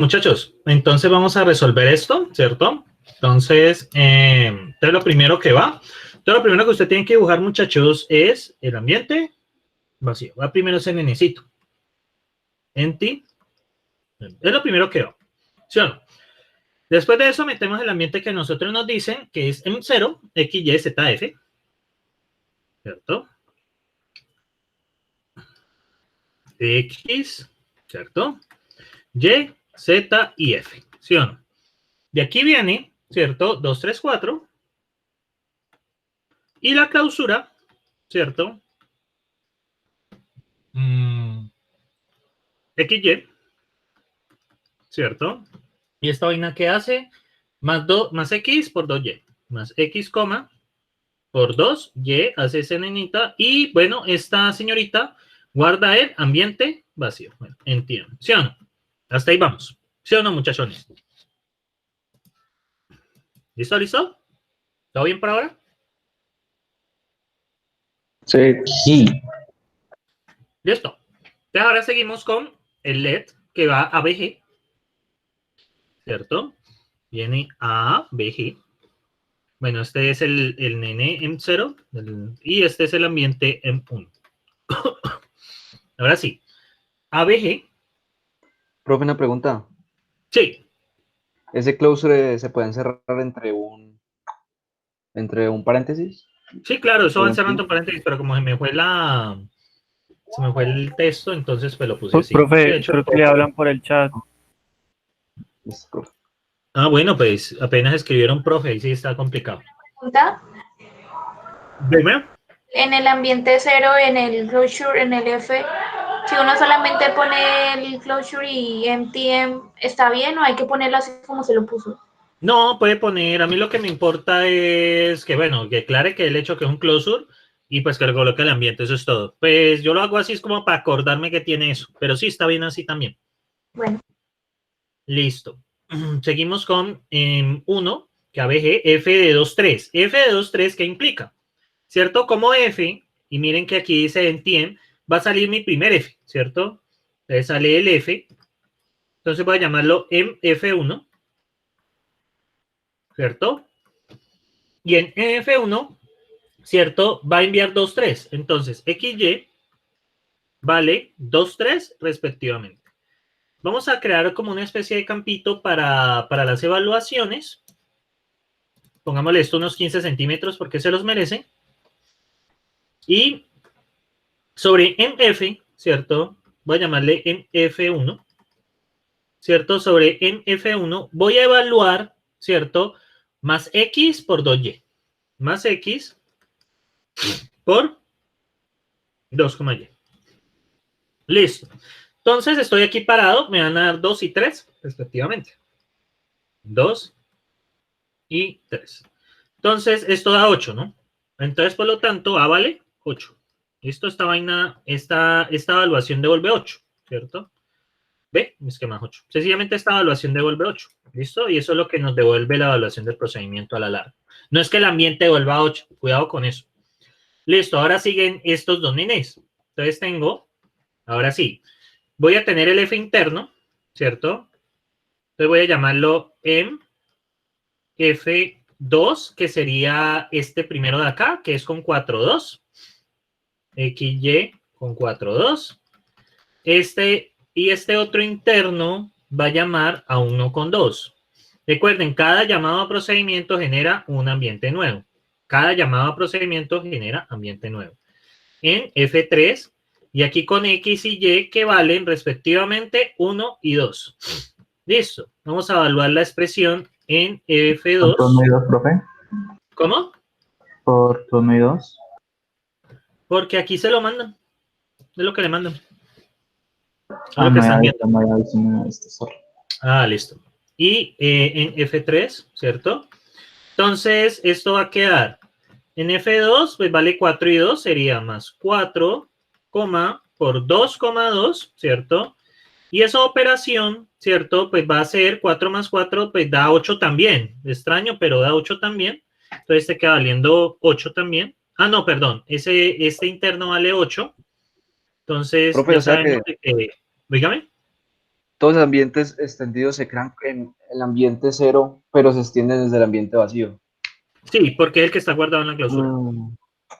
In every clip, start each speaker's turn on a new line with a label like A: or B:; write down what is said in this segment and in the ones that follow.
A: Muchachos, entonces vamos a resolver esto, ¿cierto? Entonces lo primero que lo primero que usted tiene que dibujar, muchachos, es el ambiente vacío. Va primero ese nenecito. Empty. Es lo primero que va. ¿Sí o no? Después de eso metemos el ambiente que nosotros nos dicen, que es M0, X, Y, Z, F. ¿Cierto? X, ¿cierto? Y, Z y F. ¿Sí o no? De aquí viene, ¿cierto? 2, 3, 4. Y la clausura, ¿cierto? XY, ¿cierto? Y esta vaina que hace más X por 2Y, más X, por 2Y, hace ese nenita. Y bueno, esta señorita guarda el ambiente vacío. Bueno, entiendo. ¿Sí o no? Hasta ahí vamos. ¿Sí o no, muchachones? ¿Listo, listo? ¿Todo bien por ahora?
B: Sí.
A: Listo. Entonces ahora seguimos con el LED que va a BG, ¿cierto? Viene a BG. Bueno, este es el nene M0 y este es el ambiente M1. Ahora sí, ABG.
B: Profe, una pregunta.
A: Sí.
B: ¿Ese closure se puede encerrar entre un paréntesis?
A: Sí, claro, eso va encerrando paréntesis, pero como se me fue el texto, entonces pues lo puse así. Sí, de
C: Profe,
A: hecho,
C: creo que le hablan por el chat.
A: bueno, pues apenas escribieron profe, y sí está complicado.
D: Pregunta.
A: Dime.
D: En el ambiente 0, en el closure, en el F, si uno solamente pone el closure y MTM, ¿está bien o hay que ponerlo así como se lo puso?
A: No, puede poner, a mí lo que me importa es que, bueno, que aclare que el hecho que es un closure y pues que le coloque el ambiente, eso es todo. Pues yo lo hago así, es como para acordarme que tiene eso, pero sí está bien así también.
D: Bueno.
A: Listo. Seguimos con 1, que ABG, F de 2, 3. F de 2, 3, ¿qué implica? ¿Cierto? Como F, y miren que aquí dice entiende, va a salir mi primer F, ¿cierto? Entonces sale el F. Entonces voy a llamarlo MF1, ¿cierto? Y en MF1, ¿cierto? Va a enviar 2, 3. Entonces, XY vale 2, 3 respectivamente. Vamos a crear como una especie de campito para las evaluaciones. Pongámosle esto unos 15 centímetros porque se los merece. Y sobre MF, ¿cierto? Voy a llamarle MF1, ¿cierto? Sobre MF1 voy a evaluar, ¿cierto? Más X por 2Y. Más X por 2,Y. Listo. Entonces estoy aquí parado, me van a dar 2 y 3, respectivamente. 2 y 3. Entonces esto da 8, ¿no? Entonces, por lo tanto, A vale 8. Listo, esta vaina, esta evaluación devuelve 8, ¿cierto? ¿Ve? Esquema 8. Sencillamente esta evaluación devuelve 8. ¿Listo? Y eso es lo que nos devuelve la evaluación del procedimiento a la larga. No es que el ambiente devuelva 8. Cuidado con eso. Listo, ahora siguen estos dos nenes. Entonces tengo, ahora sí, voy a tener el F interno, ¿cierto? Entonces voy a llamarlo MF2, que sería este primero de acá, que es con 4,2. XY con 4,2. Y este otro interno va a llamar a 1,2. Recuerden, cada llamado a procedimiento genera un ambiente nuevo. Cada llamado a procedimiento genera ambiente nuevo. En F3, y aquí con X y Y que valen respectivamente 1 y 2. Listo. Vamos a evaluar la expresión en F2.
E: ¿Por 1 y 2, profe?
A: ¿Cómo?
E: ¿Por 1 y 2?
A: Porque aquí se lo mandan. Es lo que le mandan.
E: No he visto.
A: Ah, listo. Y en F3, ¿cierto? Entonces, esto va a quedar en F2, pues vale 4 y 2, sería más 4, por 2,2, ¿cierto? Y esa operación, ¿cierto? Pues va a ser 4 más 4, pues da 8 también. Extraño, pero da 8 también. Entonces te queda valiendo 8 también. Ah, no, perdón. Este interno vale 8. Entonces,
B: profe,
A: ya sabemos que dígame.
B: todos los ambientes extendidos se crean en el ambiente 0, pero se extienden desde el ambiente vacío.
A: Sí, porque es el que está guardado en la clausura.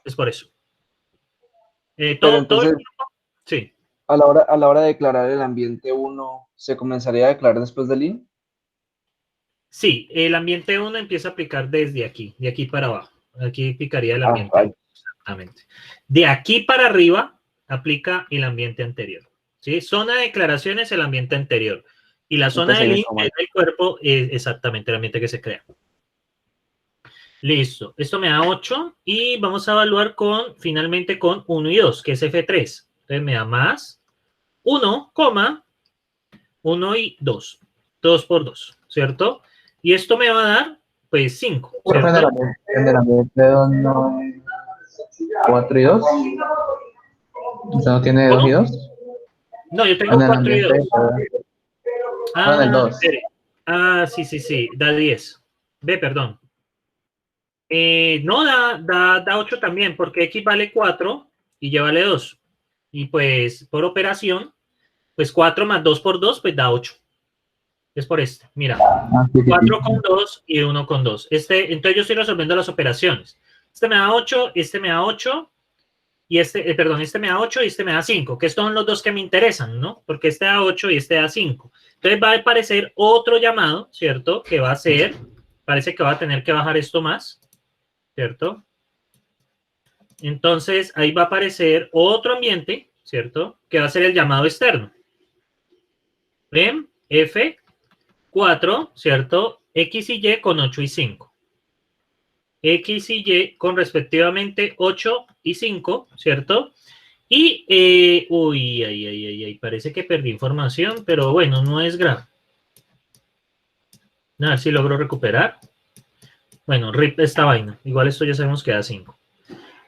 A: Es por eso. Todo
B: entonces,
A: el tiempo, sí.
B: a la hora de declarar el ambiente 1, ¿se comenzaría a declarar después del in?
A: Sí, el ambiente 1 empieza a aplicar desde aquí, de aquí para abajo. Aquí aplicaría el ambiente 1, exactamente. De aquí para arriba aplica el ambiente anterior. ¿Sí? Zona de declaraciones, el ambiente anterior. Y la zona del in, que es del cuerpo, es exactamente el ambiente que se crea. Listo. Esto me da 8 y vamos a evaluar finalmente con 1 y 2, que es F3. Entonces me da más 1, 1 y 2. 2 por 2, ¿cierto? Y esto me va a dar, pues, 5,
E: Profe,
A: ¿cierto?
E: en el ambiente 2 no hay 4 y 2. ¿Usted no tiene 2 y 2?
A: No, yo tengo
E: En el
A: 4 y 2.
E: ambiente, no, en el 2.
A: Espere. Sí, da 10. B, perdón. No, da 8 también, porque X vale 4 y Y vale 2. Y pues, por operación, pues 4 más 2 por 2, pues da 8. Es por este, mira. 4 con 2 y 1 con 2. Entonces yo estoy resolviendo las operaciones. Este me da 8, este me da 8, y este me da 8 y este me da 5, que estos son los dos que me interesan, ¿no? Porque este da 8 y este da 5. Entonces va a aparecer otro llamado, ¿cierto? Que va a ser, parece que va a tener que bajar esto más, ¿cierto? Entonces ahí va a aparecer otro ambiente, ¿cierto? Que va a ser el llamado externo. ¿Ven? F4, ¿cierto? X y Y con 8 y 5. X y Y con respectivamente 8 y 5, ¿cierto? Y, parece que perdí información, pero bueno, no es grave. A ver si logro recuperar. Bueno, rip esta vaina. Igual esto ya sabemos que da 5.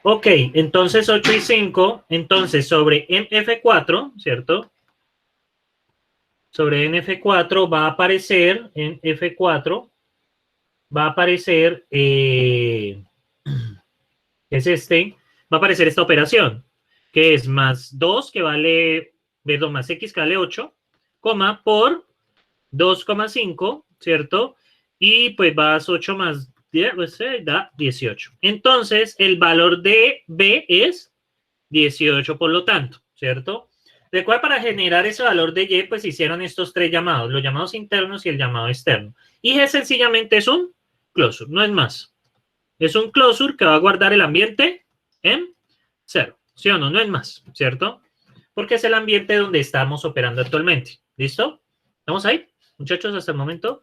A: Ok, entonces 8 y 5, entonces sobre F4, ¿cierto? Sobre NF4 va a aparecer, en F4, va a aparecer, es va a aparecer esta operación, que es más 2, que vale, perdón, más X que vale 8, coma, por 2,5, ¿cierto? Y pues vas 8 más 10, pues da 18. Entonces, el valor de B es 18, por lo tanto, ¿cierto? Recuerda, para generar ese valor de Y, pues hicieron estos tres llamados, los llamados internos y el llamado externo. Y G sencillamente es un closure, no es más. Es un closure que va a guardar el ambiente en 0, ¿sí o no? No es más, ¿cierto? Porque es el ambiente donde estamos operando actualmente. ¿Listo? ¿Estamos ahí, muchachos, hasta el momento?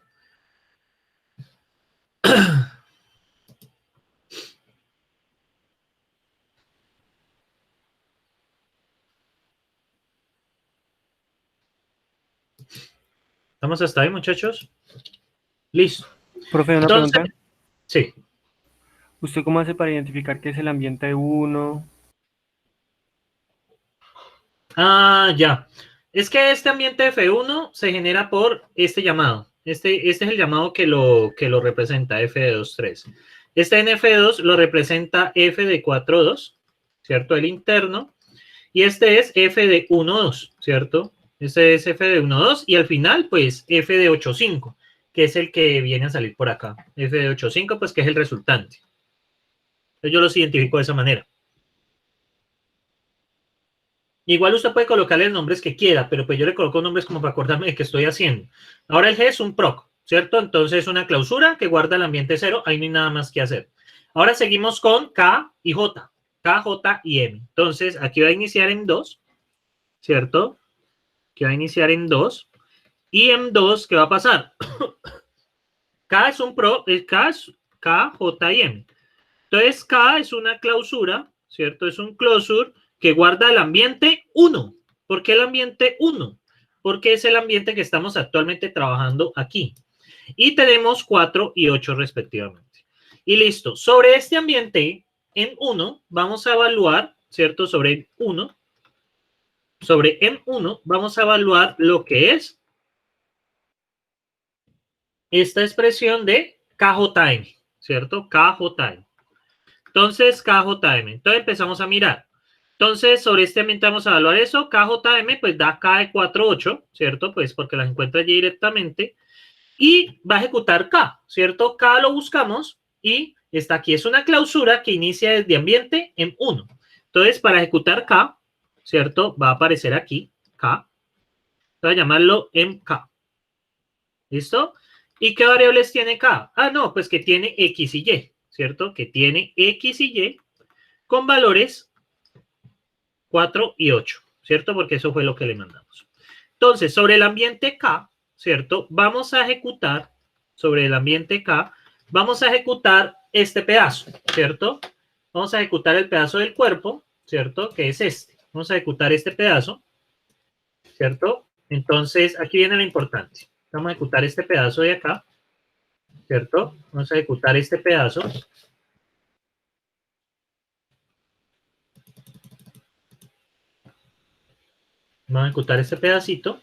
A: ¿Estamos hasta ahí, muchachos? Listo.
C: Profe, una pregunta.
A: Sí.
C: ¿Usted cómo hace para identificar qué es el ambiente 1?
A: Ya. Es que este ambiente F1 se genera por este llamado. Este es el llamado que lo representa, F de 2,3. Este en F2 lo representa F de 4,2, ¿cierto? El interno. Y este es F de 1,2, ¿cierto? Este es F de 1,2 y al final, pues, F de 8,5, que es el que viene a salir por acá. F de 8,5, pues, que es el resultante. Entonces, yo los identifico de esa manera. Igual usted puede colocarle los nombres que quiera, pero pues yo le coloco nombres como para acordarme de qué estoy haciendo. Ahora el G es un proc, ¿cierto? Entonces una clausura que guarda el ambiente 0, ahí no hay nada más que hacer. Ahora seguimos con K y J. K, J y M. Entonces aquí va a iniciar en 2, ¿cierto? Que va a iniciar en 2. Y en 2, ¿qué va a pasar? K es un proc, K, J y M. Entonces K es una clausura, ¿cierto? Es un closure que guarda el ambiente 1. ¿Por qué el ambiente 1? Porque es el ambiente que estamos actualmente trabajando aquí. Y tenemos 4 y 8 respectivamente. Y listo. Sobre este ambiente en 1 vamos a evaluar, ¿cierto? Sobre M1 vamos a evaluar lo que es esta expresión de KJM, ¿cierto? KJM. Entonces, KJM. Entonces empezamos a mirar. Entonces, sobre este ambiente vamos a evaluar eso. KJM, pues da K de 4, 8, ¿cierto? Pues porque las encuentra allí directamente. Y va a ejecutar K, ¿cierto? K lo buscamos y está aquí. Es una clausura que inicia desde ambiente en 1. Entonces, para ejecutar K, ¿cierto? Va a aparecer aquí, K. Voy a llamarlo MK. ¿Listo? ¿Y qué variables tiene K? Ah, no, pues que tiene X y Y, ¿cierto? Que tiene X y Y con valores 4 y 8, ¿cierto? Porque eso fue lo que le mandamos. Entonces, sobre el ambiente K, ¿cierto? Vamos a ejecutar, sobre el ambiente K, vamos a ejecutar este pedazo, ¿cierto? Vamos a ejecutar el pedazo del cuerpo, ¿cierto? Que es este. Vamos a ejecutar este pedazo, ¿cierto? Entonces, aquí viene lo importante. Vamos a ejecutar este pedazo de acá, ¿cierto? Vamos a ejecutar este pedazo. Vamos a ejecutar este pedacito.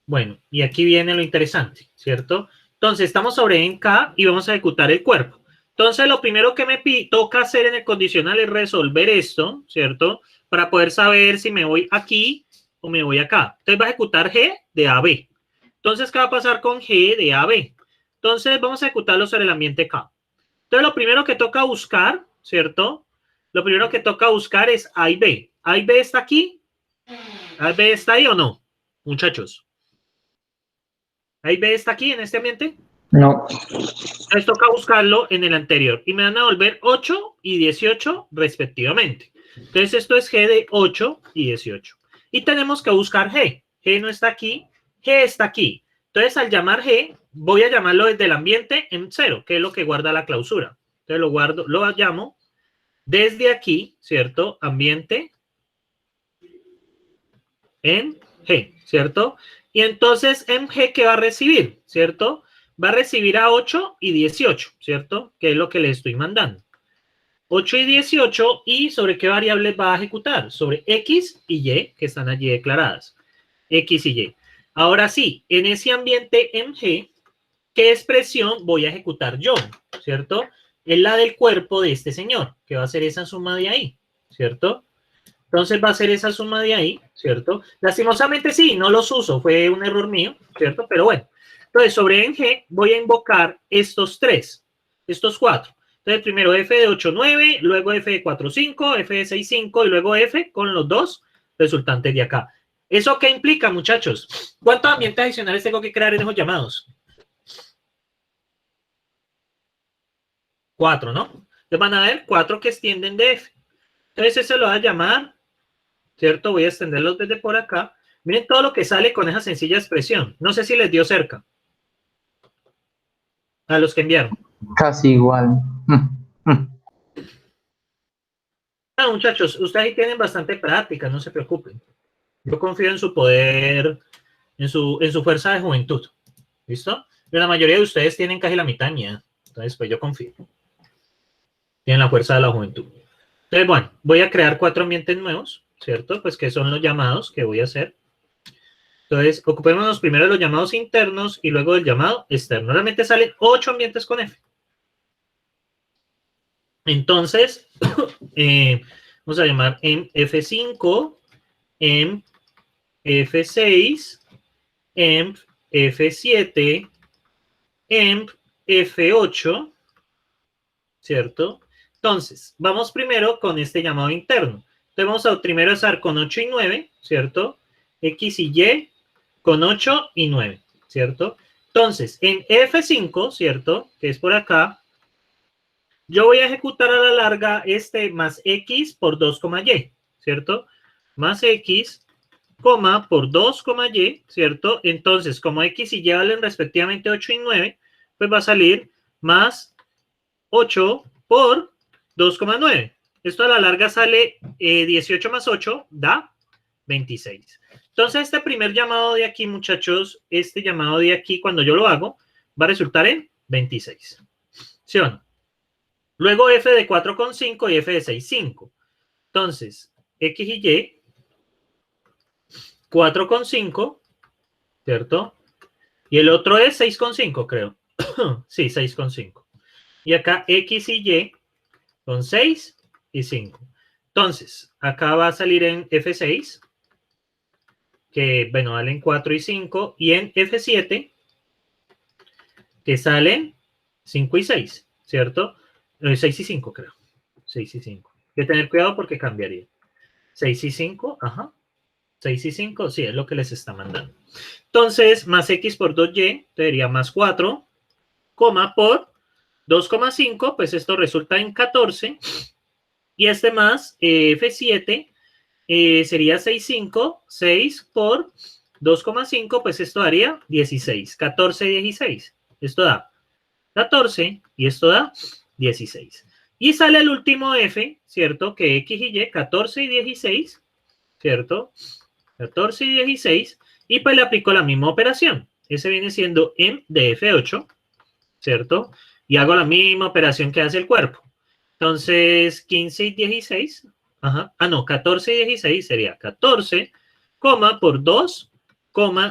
A: Bueno, y aquí viene lo interesante, ¿cierto? Entonces, estamos sobre en K y vamos a ejecutar el cuerpo. Entonces, lo primero que me toca hacer en el condicional es resolver esto, ¿cierto? Para poder saber si me voy aquí o me voy acá. Entonces, va a ejecutar G de A a B. Entonces, ¿qué va a pasar con G de A a B? Entonces, vamos a ejecutarlo sobre el ambiente K. Entonces, lo primero que toca buscar, ¿cierto? Lo primero que toca buscar es A y B. ¿A y B está aquí? ¿A y B está ahí o no? Muchachos. ¿A y B está aquí en este ambiente?
E: No.
A: Entonces toca buscarlo en el anterior. Y me van a devolver 8 y 18 respectivamente. Entonces esto es G de 8 y 18. Y tenemos que buscar G. G no está aquí, G está aquí. Entonces al llamar G, voy a llamarlo desde el ambiente en 0, que es lo que guarda la clausura. Entonces lo guardo, lo llamo desde aquí, ¿cierto? Ambiente en G, ¿cierto? Y entonces en G, ¿qué va a recibir? ¿Cierto? Va a recibir a 8 y 18, ¿cierto? Que es lo que le estoy mandando. 8 y 18, ¿y sobre qué variables va a ejecutar? Sobre X y Y, que están allí declaradas. X y Y. Ahora sí, en ese ambiente en G, ¿qué expresión voy a ejecutar yo? ¿Cierto? Es la del cuerpo de este señor, que va a ser esa suma de ahí, ¿cierto? Entonces va a ser esa suma de ahí, ¿cierto? Lastimosamente sí, no los uso, fue un error mío, ¿cierto? Pero bueno. Entonces, sobre en G voy a invocar estos 3, estos 4. Entonces, primero F de 8, 9, luego F de 4, 5, F de 6, 5 y luego F con los 2 resultantes de acá. ¿Eso qué implica, muchachos? ¿Cuántos ambientes adicionales tengo que crear en esos llamados? 4, ¿no? Entonces van a haber 4 que extienden de F. Entonces, eso lo va a llamar, ¿cierto? Voy a extenderlos desde por acá. Miren todo lo que sale con esa sencilla expresión. No sé si les dio cerca a los que enviaron.
E: Casi igual.
A: Ah, muchachos, ustedes ahí tienen bastante práctica, no se preocupen. Yo confío en su poder, en su fuerza de juventud. ¿Listo? Pero la mayoría de ustedes tienen casi la mitad mía. Entonces, pues yo confío. Tienen la fuerza de la juventud. Entonces, bueno, voy a crear 4 ambientes nuevos, ¿cierto? Pues que son los llamados que voy a hacer. Entonces, ocupémonos primero de los llamados internos y luego del llamado externo. Realmente salen 8 ambientes con F. Entonces, vamos a llamar en F5, en F6, en F7, en F8, ¿cierto? Entonces, vamos primero con este llamado interno. Entonces, vamos a primero usar con 8 y 9, ¿cierto? X y Y con 8 y 9, ¿cierto? Entonces, en F5, ¿cierto? Que es por acá, yo voy a ejecutar a la larga este más X por 2, Y, ¿cierto? Más X, por 2, Y, ¿cierto? Entonces, como X y Y valen respectivamente 8 y 9, pues va a salir más 8 por 2,9. Esto a la larga sale 18 más 8, da 26. Entonces, este primer llamado de aquí, muchachos, este llamado de aquí, cuando yo lo hago, va a resultar en 26. ¿Sí o no? Luego F de 4,5 y F de 6,5. Entonces, X y Y, 4,5, ¿cierto? Y el otro es 6,5, creo. Sí, 6,5. Y acá X y Y son 6 y 5. Entonces, acá va a salir en F6, que, bueno, valen 4 y 5, y en F7, que salen 5 y 6, ¿cierto? 6 y 5, creo. 6 y 5. Hay que tener cuidado porque cambiaría. 6 y 5, ajá. 6 y 5, sí, es lo que les está mandando. Entonces, más x por 2y, te diría más 4, coma por 2,5, pues esto resulta en 14. Y este más F7 sería 6,5, 6 por 2,5, pues esto daría 16. 14, 16. Esto da 14 y esto da 16. Y sale el último F, ¿cierto? Que X y Y, 14 y 16, ¿cierto? 14 y 16. Y pues le aplico la misma operación. Ese viene siendo M de F8, ¿cierto? Y hago la misma operación que hace el cuerpo. Entonces, 15 y 16. Ajá. Ah, no, 14 y 16 sería 14, por 2,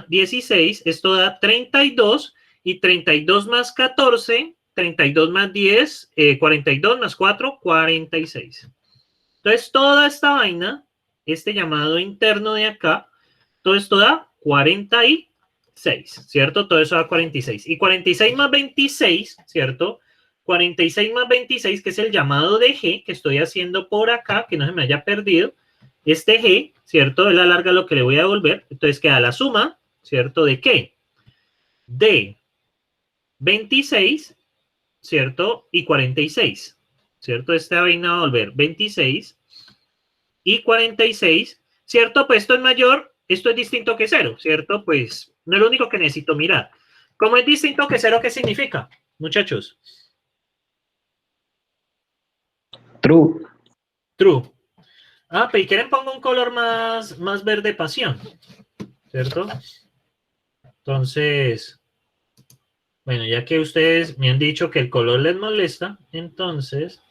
A: 16. Esto da 32. Y 32 más 14, 32 más 10, 42 más 4, 46. Entonces, toda esta vaina, este llamado interno de acá, todo esto da 46, ¿cierto? Todo eso da 46. Y 46 más 26, ¿cierto? 46 más 26, que es el llamado de G que estoy haciendo por acá, que no se me haya perdido. Este G, ¿cierto? Es la larga lo que le voy a devolver. Entonces queda la suma, ¿cierto? ¿De qué? De 26, ¿cierto? Y 46, ¿cierto? Esta vaina va a volver 26 y 46, ¿cierto? Pues esto es mayor, esto es distinto que 0, ¿cierto? Pues no es lo único que necesito mirar. ¿Cómo es distinto que 0? ¿Qué significa, muchachos?
E: True.
A: True. Ah, pero quieren pongo un color más verde pasión, ¿cierto? Entonces, bueno, ya que ustedes me han dicho que el color les molesta, entonces,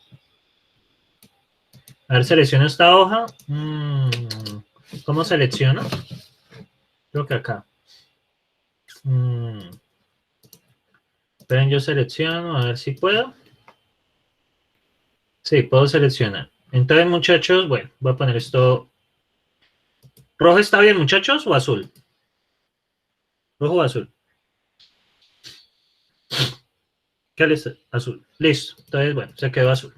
A: a ver, selecciono esta hoja. ¿Cómo selecciono? Creo que acá. Esperen, yo selecciono, a ver si puedo. Sí, puedo seleccionar. Entonces, muchachos, bueno, voy a poner esto. ¿Rojo está bien, muchachos, o azul? ¿Rojo o azul? ¿Qué es azul? Listo. Entonces, bueno, se quedó azul.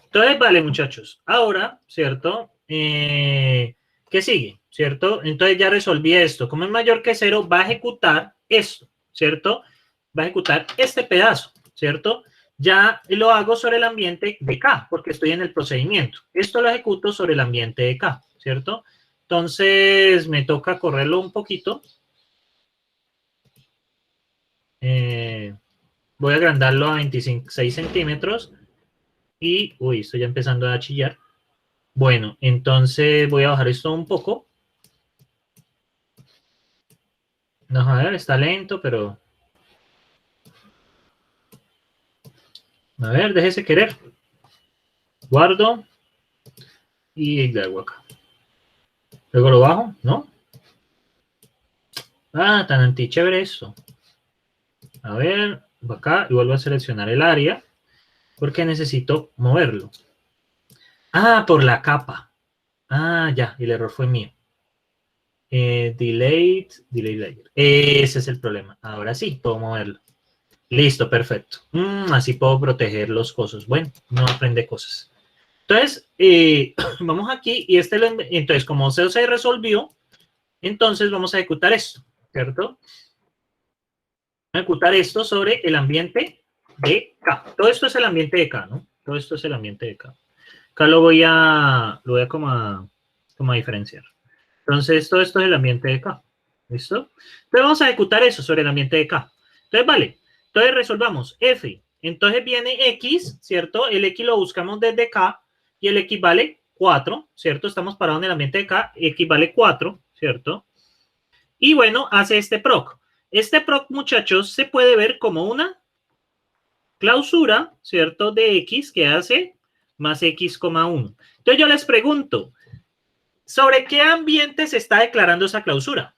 A: Entonces, vale, muchachos. Ahora, ¿cierto? ¿Qué sigue? ¿Cierto? Entonces ya resolví esto. Como es mayor que 0, va a ejecutar esto, ¿cierto? Va a ejecutar este pedazo, ¿cierto? Ya lo hago sobre el ambiente de K, porque estoy en el procedimiento. Esto lo ejecuto sobre el ambiente de K, ¿cierto? Entonces, me toca correrlo un poquito. Voy a agrandarlo a 26 centímetros. Y, uy, estoy ya empezando a chillar. Bueno, entonces voy a bajar esto un poco. No, a ver, está lento, pero... A ver, déjese querer. Guardo. Y le hago acá. Luego lo bajo, ¿no? Ah, tan antichévere esto. A ver, acá y vuelvo a seleccionar el área. Porque necesito moverlo. Ah, por la capa. Ah, ya, el error fue mío. Delay layer. Ese es el problema. Ahora sí, puedo moverlo. Listo, perfecto. Así puedo proteger los cosos. Bueno, no aprende cosas. Entonces, vamos aquí y entonces, como se resolvió, entonces vamos a ejecutar esto, ¿cierto? Vamos a ejecutar esto sobre el ambiente de K. Todo esto es el ambiente de K, ¿no? Todo esto es el ambiente de K. Acá lo voy a como a diferenciar. Entonces, todo esto es el ambiente de K. ¿Listo? Entonces, vamos a ejecutar eso sobre el ambiente de K. Entonces, vale. Entonces, resolvamos. F. Entonces, viene X, ¿cierto? El X lo buscamos desde K y el X vale 4, ¿cierto? Estamos parados en el ambiente de K. X vale 4, ¿cierto? Y bueno, hace este proc. Este proc, muchachos, se puede ver como una clausura, ¿cierto? De X que hace más X, 1. Entonces, yo les pregunto, ¿sobre qué ambiente se está declarando esa clausura?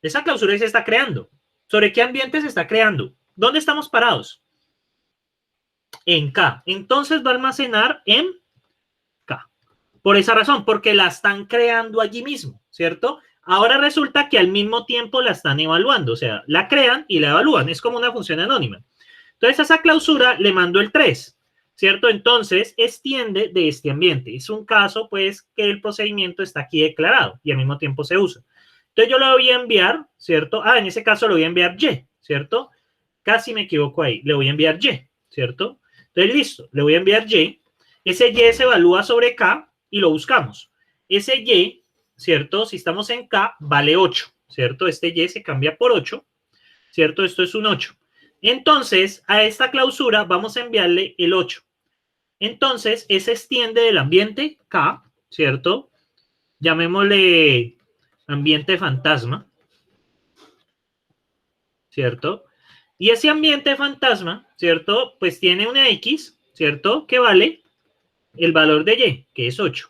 A: Esa clausura se está creando. ¿Sobre qué ambiente se está creando? ¿Dónde estamos parados? En K. Entonces va a almacenar en K. Por esa razón, porque la están creando allí mismo, ¿cierto? Ahora resulta que al mismo tiempo la están evaluando, o sea, la crean y la evalúan, es como una función anónima. Entonces, a esa clausura le mando el 3, ¿cierto? Entonces, extiende de este ambiente. Es un caso, pues, que el procedimiento está aquí declarado y al mismo tiempo se usa. Entonces, yo lo voy a enviar, ¿cierto? En ese caso lo voy a enviar Y, ¿cierto? Casi me equivoco ahí. Le voy a enviar Y, ¿cierto? Entonces, listo. Le voy a enviar Y. Ese Y se evalúa sobre K y lo buscamos. Ese Y, ¿cierto? Si estamos en K, vale 8, ¿cierto? Este Y se cambia por 8, ¿cierto? Esto es un 8. Entonces, a esta clausura vamos a enviarle el 8. Entonces, ese extiende del ambiente K, ¿cierto? Llamémosle ambiente fantasma, ¿cierto? Y ese ambiente fantasma, ¿cierto? Pues tiene una X, ¿cierto? Que vale el valor de Y, que es 8.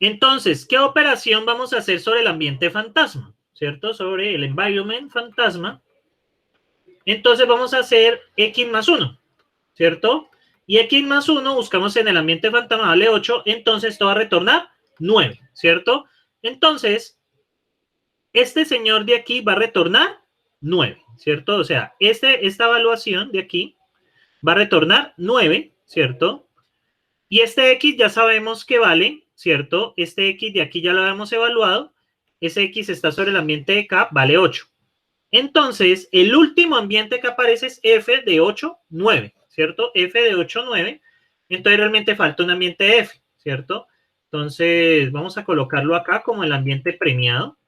A: Entonces, ¿qué operación vamos a hacer sobre el ambiente fantasma? ¿Cierto? Sobre el environment fantasma. Entonces vamos a hacer X más 1, ¿cierto? Y X más 1 buscamos en el ambiente fantasma, vale 8, entonces esto va a retornar 9, ¿cierto? Entonces, este señor de aquí va a retornar 9, ¿cierto? O sea, esta evaluación de aquí va a retornar 9, ¿cierto? Y este X ya sabemos que vale, ¿cierto? Este X de aquí ya lo habíamos evaluado. Ese X está sobre el ambiente de K, vale 8. Entonces, el último ambiente que aparece es F de 8, 9, ¿cierto? F de 8, 9. Entonces, realmente falta un ambiente F, ¿cierto? Entonces, vamos a colocarlo acá como el ambiente premiado,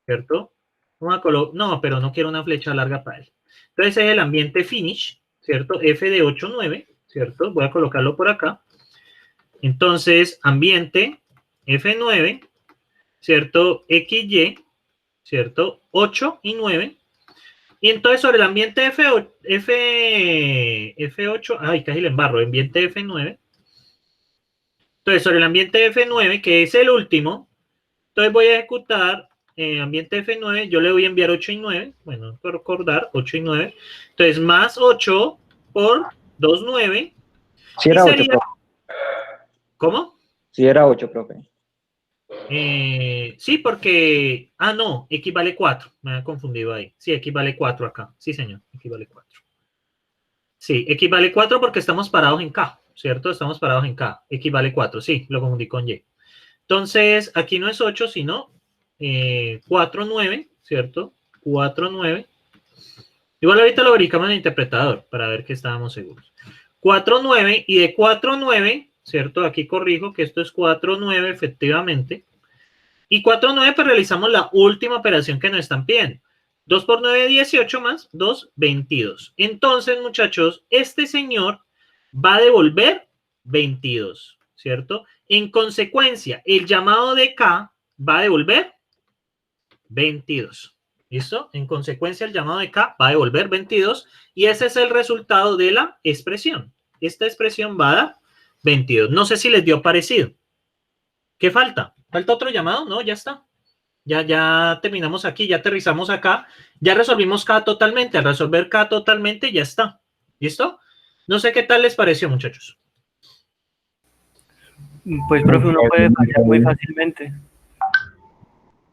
A: ¿cierto? No, pero no quiero una flecha larga para él. Entonces, es el ambiente finish, ¿cierto? F de 8, 9, ¿cierto? Voy a colocarlo por acá. Entonces, ambiente F9, ¿cierto? XY, ¿cierto? 8 y 9. Y entonces sobre el ambiente F8, ay, casi le embarro, ambiente F9. Entonces sobre el ambiente F9, que es el último, entonces voy a ejecutar ambiente F9, yo le voy a enviar 8 y 9, bueno, por recordar, 8 y 9. Entonces más 8 por 2, 9.
F: Sí era 8,
A: sería...
F: profe.
A: ¿Cómo?
F: Sí era 8, profe.
A: Sí, porque... no, X vale 4. Me he confundido ahí. Sí, X vale 4 acá. Sí, señor, X vale 4. Sí, X vale 4 porque estamos parados en K, ¿cierto? Estamos parados en K. X vale 4, sí, lo confundí con Y. Entonces, aquí no es 8, sino 4, 9, ¿cierto? 4, 9. Igual ahorita lo verificamos en el interpretador para ver que estábamos seguros. 4, 9 y de 4, 9, ¿cierto? Aquí corrijo que esto es 4, 9 efectivamente. Y 4, 9, pues realizamos la última operación que nos están pidiendo. 2 por 9, 18 más 2, 22. Entonces, muchachos, este señor va a devolver 22, ¿cierto? En consecuencia, el llamado de K va a devolver 22. ¿Listo? En consecuencia, el llamado de K va a devolver 22 y ese es el resultado de la expresión. Esta expresión va a dar 22. No sé si les dio parecido. ¿Qué falta? ¿Falta otro llamado? No, ya está. Ya terminamos aquí, ya aterrizamos acá, ya resolvimos K totalmente. Al resolver K totalmente, ya está. ¿Listo? No sé qué tal les pareció, muchachos.
C: Pues, profe, uno puede fallar muy fácilmente.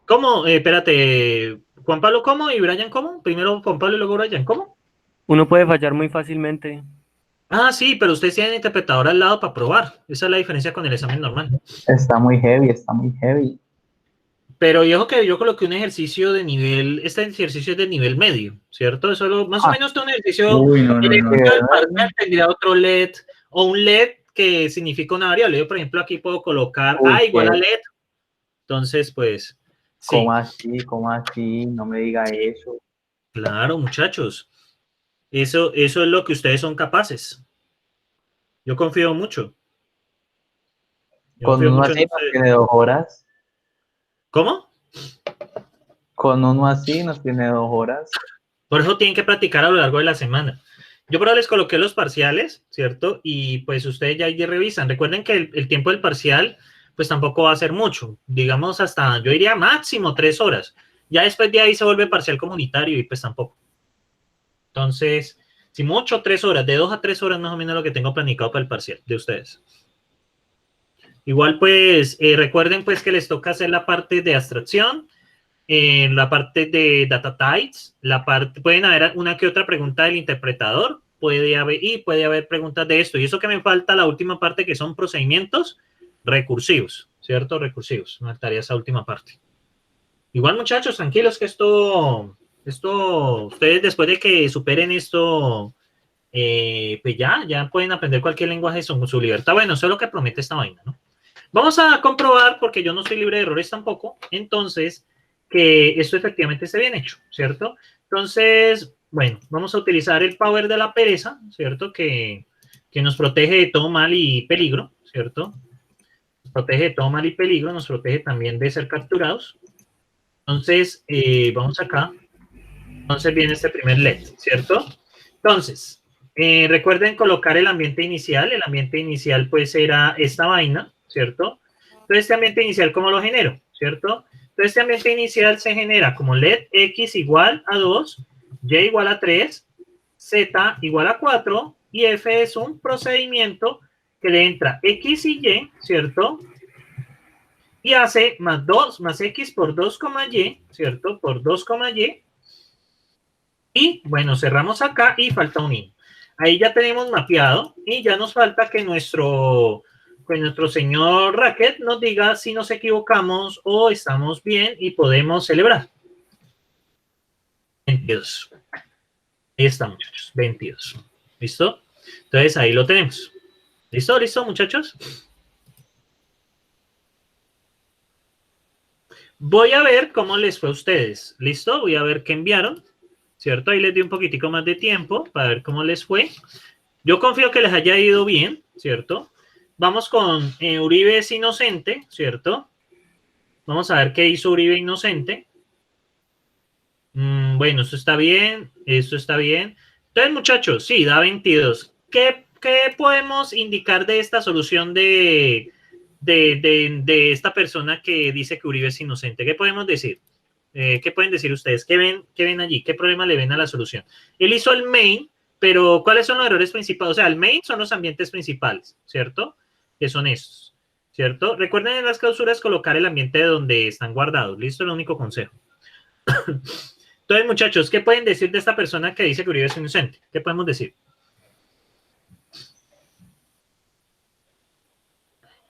A: ¿Cómo? Espérate, Juan Pablo, ¿cómo? ¿Y Brian, cómo? Primero Juan Pablo y luego Brian, ¿cómo?
C: Uno puede fallar muy fácilmente.
A: Sí, pero ustedes tienen interpretador al lado para probar. Esa es la diferencia con el examen normal.
E: Está muy heavy, está muy heavy.
A: Pero yo que yo coloqué un ejercicio de nivel, este ejercicio es de nivel medio, ¿cierto? Eso más o menos todo un ejercicio,
E: Uy, no,
A: el ejercicio del parcial tendría otro LED o un LED que significa una variable. Yo, por ejemplo, aquí puedo colocar
E: Uy,
A: A igual a
E: ¿qué?
A: LED. Entonces, pues, sí,
E: ¿Cómo así? ¿Cómo así? No me diga eso.
A: claro, muchachos. Eso es lo que ustedes son capaces. Yo confío mucho. Yo
E: Con
A: confío
E: uno
A: mucho en
E: así nos
A: ustedes.
E: tiene 2 horas.
A: ¿Cómo?
E: Con uno así nos tiene 2 horas.
A: Por eso tienen que practicar a lo largo de la semana. Yo por ahora les coloqué los parciales, ¿cierto? Y pues ustedes ya ahí revisan. Recuerden que el tiempo del parcial, pues tampoco va a ser mucho. Digamos hasta, yo diría máximo 3 horas. Ya después de ahí se vuelve parcial comunitario y pues tampoco. Entonces, si mucho, 3 horas. De 2 a 3 horas más o menos lo que tengo planificado para el parcial de ustedes. Igual, pues, recuerden, pues, que les toca hacer la parte de abstracción, la parte de data types, pueden haber una que otra pregunta del interpretador, puede haber preguntas de esto. Y eso que me falta, la última parte, que son procedimientos recursivos, ¿cierto? Recursivos. Me faltaría esa última parte. Igual, muchachos, tranquilos que esto, ustedes después de que superen esto, pues ya pueden aprender cualquier lenguaje con su libertad. Bueno, eso es lo que promete esta vaina, ¿no? Vamos a comprobar, porque yo no estoy libre de errores tampoco, entonces, que esto efectivamente esté bien hecho, ¿cierto? Entonces, bueno, vamos a utilizar el power de la pereza, ¿cierto? Que nos protege de todo mal y peligro, ¿cierto? Nos protege de todo mal y peligro, nos protege también de ser capturados. Entonces, vamos acá. Entonces viene este primer LED, ¿cierto? Entonces, recuerden colocar el ambiente inicial. El ambiente inicial, pues, era esta vaina, ¿cierto? Entonces, este ambiente inicial, ¿cómo lo genero? ¿Cierto? Entonces, este ambiente inicial se genera como LED X igual a 2, Y igual a 3, Z igual a 4, y F es un procedimiento que le entra X y Y, ¿cierto? Y hace más 2 más X por 2, Y, ¿cierto? Por 2, Y. Y bueno, cerramos acá y falta un in. Ahí ya tenemos mapeado y ya nos falta que nuestro señor Racket nos diga si nos equivocamos o estamos bien y podemos celebrar. 22. Ahí está, muchachos. 22. ¿Listo? Entonces ahí lo tenemos. ¿Listo? ¿Listo, muchachos? Voy a ver cómo les fue a ustedes. ¿Listo? Voy a ver qué enviaron. ¿Cierto? Ahí les di un poquitico más de tiempo para ver cómo les fue. Yo confío que les haya ido bien, ¿cierto? Vamos con Uribe es inocente, ¿cierto? Vamos a ver qué hizo Uribe inocente. Bueno, esto está bien, esto está bien. Entonces, muchachos, sí, da 22. ¿Qué podemos indicar de esta solución de esta persona que dice que Uribe es inocente? ¿Qué podemos decir? ¿Qué pueden decir ustedes? ¿Qué ven allí? ¿Qué problema le ven a la solución? Él hizo el main, pero ¿cuáles son los errores principales? O sea, el main son los ambientes principales, ¿cierto? Que son estos, ¿cierto? Recuerden en las clausuras colocar el ambiente de donde están guardados. Listo, el único consejo. Entonces, muchachos, ¿qué pueden decir de esta persona que dice que Uribe es inocente? ¿Qué podemos decir?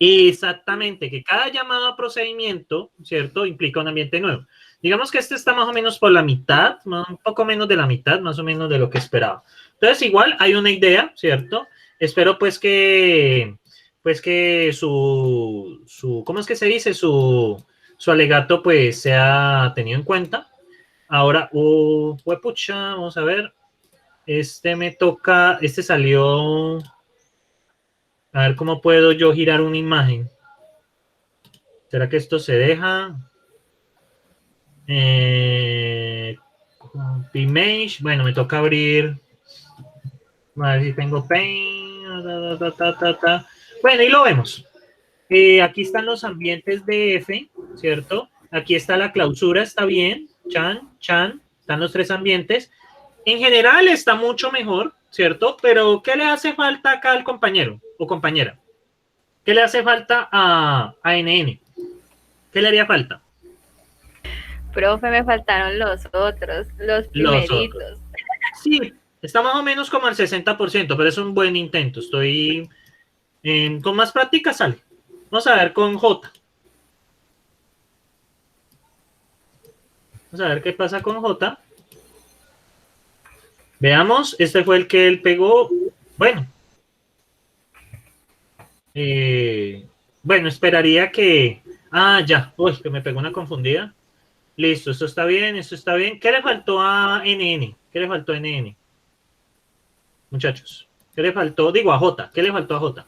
A: Exactamente, que cada llamado a procedimiento, ¿cierto? Implica un ambiente nuevo. Digamos que este está más o menos por la mitad, un poco menos de la mitad, más o menos de lo que esperaba. Entonces, igual hay una idea, ¿cierto? Espero pues que ¿cómo es que se dice? Su alegato pues sea tenido en cuenta. Ahora, pucha, vamos a ver. Este salió, a ver cómo puedo yo girar una imagen. ¿Será que esto se deja? Image. Bueno, me toca abrir. A ver si tengo Paint. Bueno, y lo vemos. Aquí están los ambientes de F, ¿cierto? Aquí está la clausura, está bien. Chan. Están los tres ambientes. En general está mucho mejor, ¿cierto? Pero ¿qué le hace falta acá al compañero o compañera? ¿Qué le hace falta a NN? ¿Qué le haría falta?
G: Profe, me faltaron los otros, los primeritos.
A: Sí, está más o menos como al 60%, pero es un buen intento. Estoy con más práctica sale. Vamos a ver con J. Vamos a ver qué pasa con J. Veamos, este fue el que él pegó. Bueno. Bueno, esperaría que... Ah, ya. Uy, que me pegó una confundida. Listo, esto está bien, esto está bien. ¿Qué le faltó a NN? ¿Qué le faltó a NN? Muchachos. ¿Qué le faltó? Digo, a J. ¿Qué le faltó a J?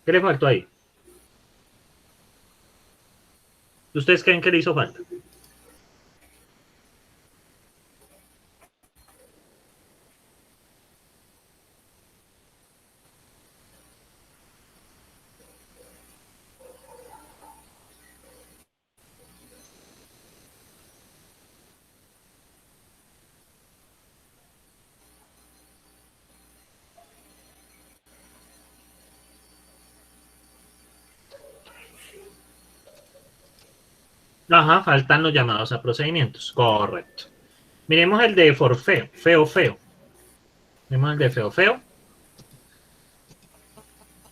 A: ¿Qué le faltó ahí? ¿Ustedes creen que le hizo falta? Ajá, faltan los llamados a procedimientos. Correcto. Miremos el de forfeo, feo. Miremos el de feo.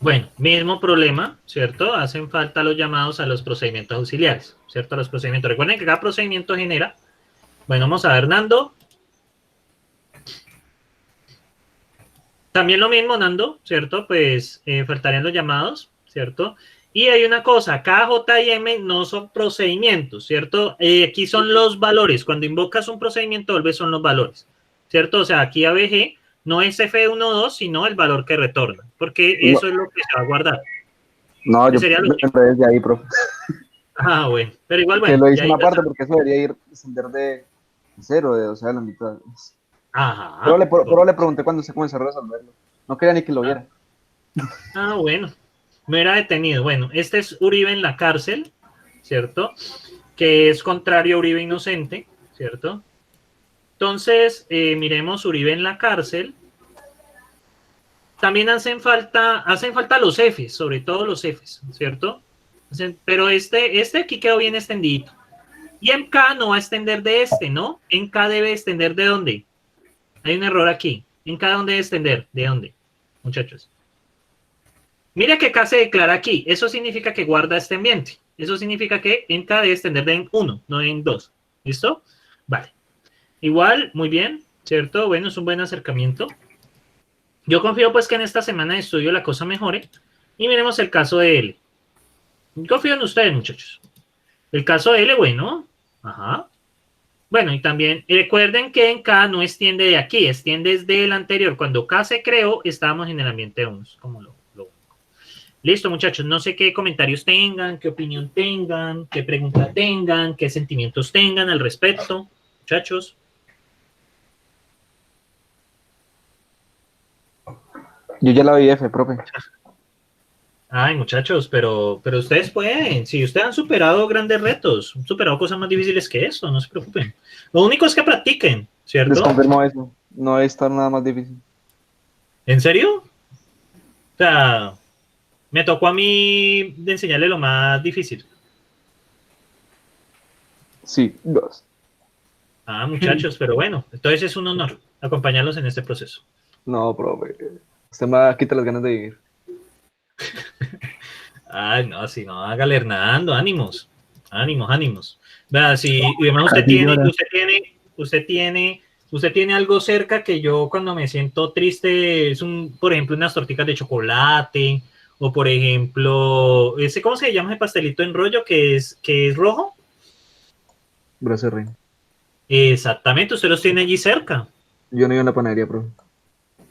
A: Bueno, mismo problema, ¿cierto? Hacen falta los llamados a los procedimientos auxiliares, ¿cierto? A los procedimientos. Recuerden que cada procedimiento genera. Bueno, vamos a ver, Nando. También lo mismo, Nando, ¿cierto? Pues faltarían los llamados, ¿cierto? Y hay una cosa, K, J y M no son procedimientos, ¿cierto? Aquí son los valores. Cuando invocas un procedimiento, vuelve son los valores, ¿cierto? O sea, aquí ABG no es F12, sino el valor que retorna, porque eso es lo que se va a guardar.
B: No, yo
A: Sería lo
B: me enredé desde ahí, profe.
A: Ah, bueno, pero igual,
B: Que
A: bueno.
B: lo
A: ya
B: hice
A: ahí
B: una
A: lo
B: parte
A: sabes.
B: porque eso debería ir descender de 0, o sea, de la mitad.
A: Ajá.
B: Pero le pregunté cuando se comenzó a resolverlo. No quería ni que lo viera.
A: Ah, bueno. Me era detenido. Bueno, este es Uribe en la cárcel, ¿cierto? Que es contrario a Uribe inocente, ¿cierto? Entonces, miremos Uribe en la cárcel. También hacen falta los Fs, sobre todo los Fs, ¿cierto? Pero este aquí quedó bien extendido. Y en K no va a extender de este, ¿no? En K debe extender de dónde. Hay un error aquí. En K dónde debe extender. ¿De dónde, muchachos? Mira que K se declara aquí. Eso significa que guarda este ambiente. Eso significa que en K debe extender de en 1, no en 2. ¿Listo? Vale. Igual, muy bien, ¿cierto? Bueno, es un buen acercamiento. Yo confío pues que en esta semana de estudio la cosa mejore. Y miremos el caso de L. Confío en ustedes, muchachos. El caso de L, bueno. Ajá. Bueno, y también recuerden que en K no extiende de aquí, extiende desde el anterior. Cuando K se creó, estábamos en el ambiente 1, como lo. Listo, muchachos. No sé qué comentarios tengan, qué opinión tengan, qué pregunta tengan, qué sentimientos tengan al respecto, muchachos.
B: Yo ya la vi F, profe.
A: Ay, muchachos, pero ustedes pueden. Si ustedes han superado grandes retos, han superado cosas más difíciles que eso, no se preocupen. Lo único es que practiquen, ¿cierto?
B: Les confirmo eso. No es estar nada más difícil.
A: ¿En serio? O sea, me tocó a mí de enseñarle lo más difícil.
B: Sí, 2.
A: Ah, muchachos, pero bueno, entonces es un honor acompañarlos en este proceso.
B: No, profe. Usted me quita las ganas de vivir.
A: Ay, no, si no, hágale Hernando, ánimos, ánimos. Vea, si además usted tiene algo cerca que yo cuando me siento triste, es por ejemplo, unas torticas de chocolate, o por ejemplo, ¿cómo se llama ese pastelito en rollo que es rojo?
B: Brazo de reino.
A: Exactamente, usted los tiene allí cerca.
B: Yo no iba a la panadería, profe.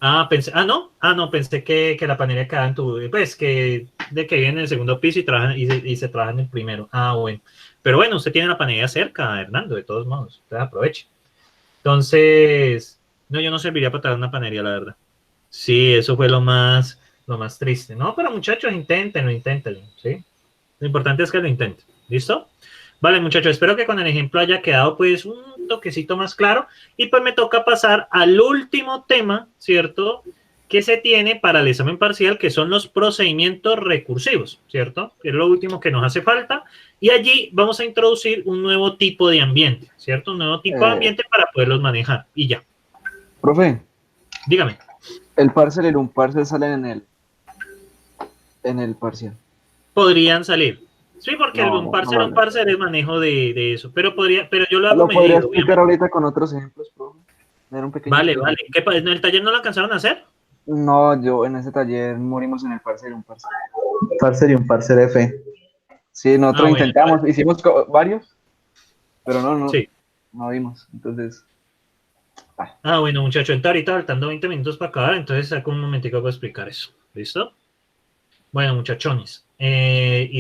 A: No, pensé que la panadería quedaba en pues que vive en el segundo piso y se trabaja en el primero. Ah, bueno. Pero bueno, usted tiene la panadería cerca, Hernando, de todos modos. Usted aproveche. Entonces, no, yo no serviría para traer una panadería, la verdad. Sí, eso fue lo más triste. No, pero muchachos, inténtenlo, ¿sí? Lo importante es que lo intenten. ¿Listo? Vale, muchachos, espero que con el ejemplo haya quedado pues un toquecito más claro y pues me toca pasar al último tema, ¿cierto? Que se tiene para el examen parcial, que son los procedimientos recursivos, ¿cierto? Que es lo último que nos hace falta y allí vamos a introducir un nuevo tipo de ambiente, ¿cierto? Un nuevo tipo de ambiente para poderlos manejar y ya.
B: Profe,
A: Dígame.
B: el parcial y el unparcial salen en el parcial.
A: Podrían salir. Sí, porque
B: No,
A: un parcial es manejo de eso, pero yo lo hago
B: ¿Lo podría
A: medido,
B: explicar ahorita con otros ejemplos, profe? Era un pequeño
A: Vale.
B: ejemplo.
A: ¿Qué, en el taller no lo alcanzaron a hacer?
B: No, yo en ese taller morimos en el parcial y un parcial.
E: Parser y un parser F.
B: Sí, nosotros
A: bueno,
B: intentamos, hicimos varios, pero
A: Sí.
B: no vimos. Entonces,
A: Bueno, muchacho, entonces ahorita faltando 20 minutos para acabar, entonces saco un momentico para explicar eso. ¿Listo? Bueno, muchachones.